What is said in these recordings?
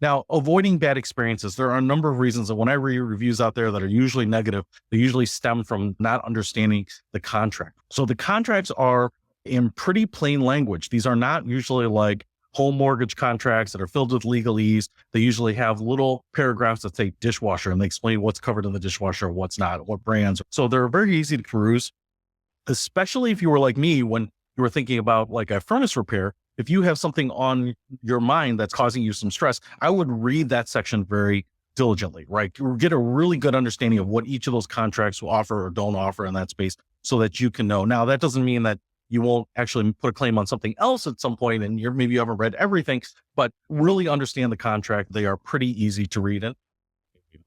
Now, avoiding bad experiences, there are a number of reasons that when I read reviews out there that are usually negative, they usually stem from not understanding the contract. So the contracts are in pretty plain language. These are not usually like home mortgage contracts that are filled with legalese. They usually have little paragraphs that say dishwasher and they explain what's covered in the dishwasher, what's not, what brands. So they're very easy to peruse, especially if you were like me when you were thinking about like a furnace repair. If you have something on your mind that's causing you some stress, I would read that section very diligently, right? Get a really good understanding of what each of those contracts will offer or don't offer in that space so that you can know. Now, that doesn't mean that you won't actually put a claim on something else at some point and maybe you haven't read everything, but really understand the contract. They are pretty easy to read and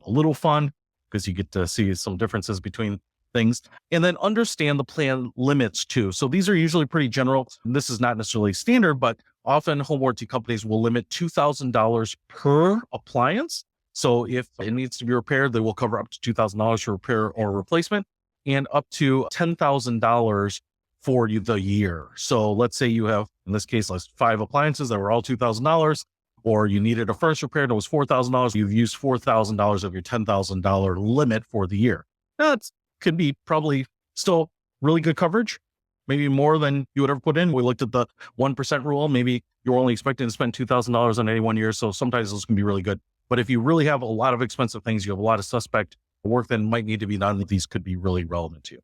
a little fun because you get to see some differences between things, and then understand the plan limits too. So these are usually pretty general. This is not necessarily standard, but often home warranty companies will limit $2,000 per appliance. So if it needs to be repaired, they will cover up to $2,000 for repair or replacement and up to $10,000 for the year. So let's say you have, in this case, like 5 appliances that were all $2,000, or you needed a furnace repaired that was $4,000. You've used $4,000 of your $10,000 limit for the year. That's could be probably still really good coverage, maybe more than you would ever put in. We looked at the 1% rule. Maybe you're only expecting to spend $2,000 on any one year. So sometimes those can be really good. But if you really have a lot of expensive things, you have a lot of suspect work that might need to be done, these could be really relevant to you.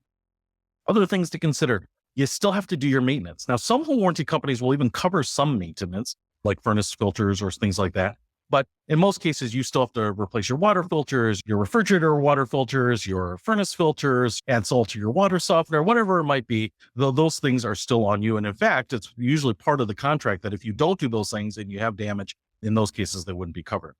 Other things to consider, you still have to do your maintenance. Now, some home warranty companies will even cover some maintenance, like furnace filters or things like that. But in most cases, you still have to replace your water filters, your refrigerator water filters, your furnace filters, add salt to your water softener, whatever it might be, though those things are still on you. And in fact, it's usually part of the contract that if you don't do those things and you have damage, in those cases, they wouldn't be covered.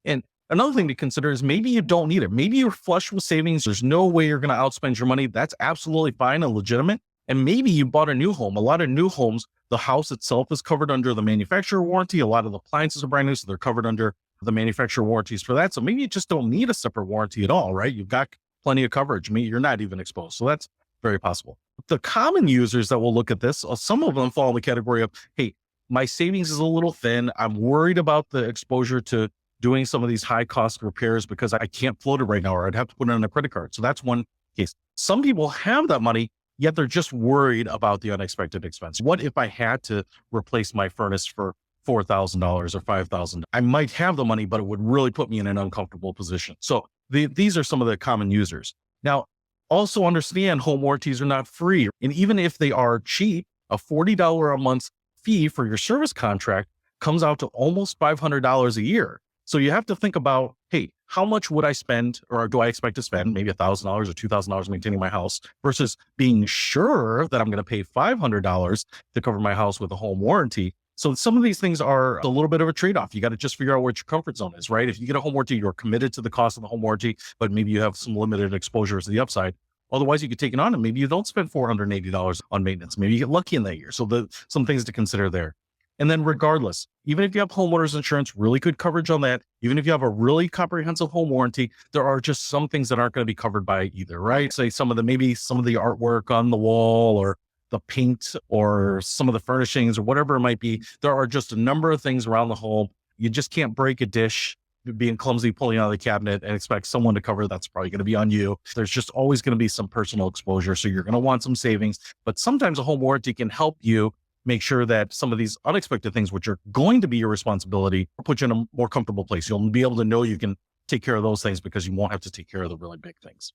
And another thing to consider is maybe you don't need it. Maybe you're flush with savings. There's no way you're going to outspend your money. That's absolutely fine and legitimate. And maybe you bought a new home. A lot of new homes, the house itself is covered under the manufacturer warranty. A lot of the appliances are brand new, so they're covered under the manufacturer warranties for that. So maybe you just don't need a separate warranty at all, right? You've got plenty of coverage. Maybe you're not even exposed. So that's very possible. The common users that will look at this, some of them fall in the category of, hey, my savings is a little thin. I'm worried about the exposure to doing some of these high cost repairs because I can't float it right now, or I'd have to put it on a credit card. So that's one case. Some people have that money, yet they're just worried about the unexpected expense. What if I had to replace my furnace for $4,000 or $5,000? I might have the money, but it would really put me in an uncomfortable position. So these are some of the common users. Now, also understand home warranties are not free. And even if they are cheap, a $40 a month fee for your service contract comes out to almost $500 a year. So you have to think about, hey, how much would I spend, or do I expect to spend maybe $1,000 or $2,000 maintaining my house versus being sure that I'm going to pay $500 to cover my house with a home warranty. So some of these things are a little bit of a trade-off. You got to just figure out what your comfort zone is, right? If you get a home warranty, you're committed to the cost of the home warranty, but maybe you have some limited exposure to the upside. Otherwise, you could take it on and maybe you don't spend $480 on maintenance. Maybe you get lucky in that year. So some things to consider there. And then regardless, even if you have homeowners insurance, really good coverage on that, even if you have a really comprehensive home warranty, there are just some things that aren't going to be covered by either, right? Say maybe some of the artwork on the wall or the paint or some of the furnishings or whatever it might be. There are just a number of things around the home. You just can't break a dish being clumsy, pulling out of the cabinet and expect someone to cover. That's probably going to be on you. There's just always going to be some personal exposure. So you're going to want some savings, but sometimes a home warranty can help you make sure that some of these unexpected things, which are going to be your responsibility, put you in a more comfortable place. You'll be able to know you can take care of those things because you won't have to take care of the really big things.